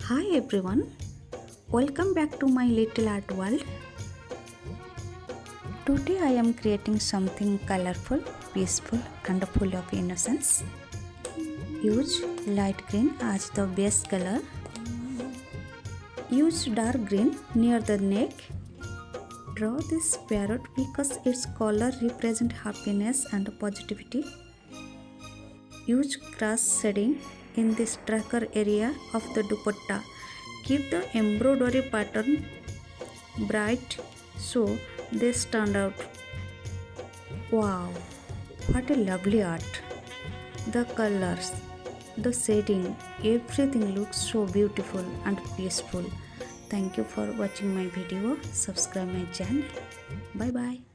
Hi everyone, welcome back to my little art world. Today I am creating something colorful, peaceful and full of innocence. Use light green as the base color. Use dark green near the neck. Draw this parrot because its color represents happiness and positivity. Use grass shading in this tracker area of the dupatta. Keep the embroidery pattern bright so they stand out. Wow, what a lovely art! The colors, the shading, everything looks so beautiful and peaceful. Thank you for watching my video. Subscribe my channel. Bye bye.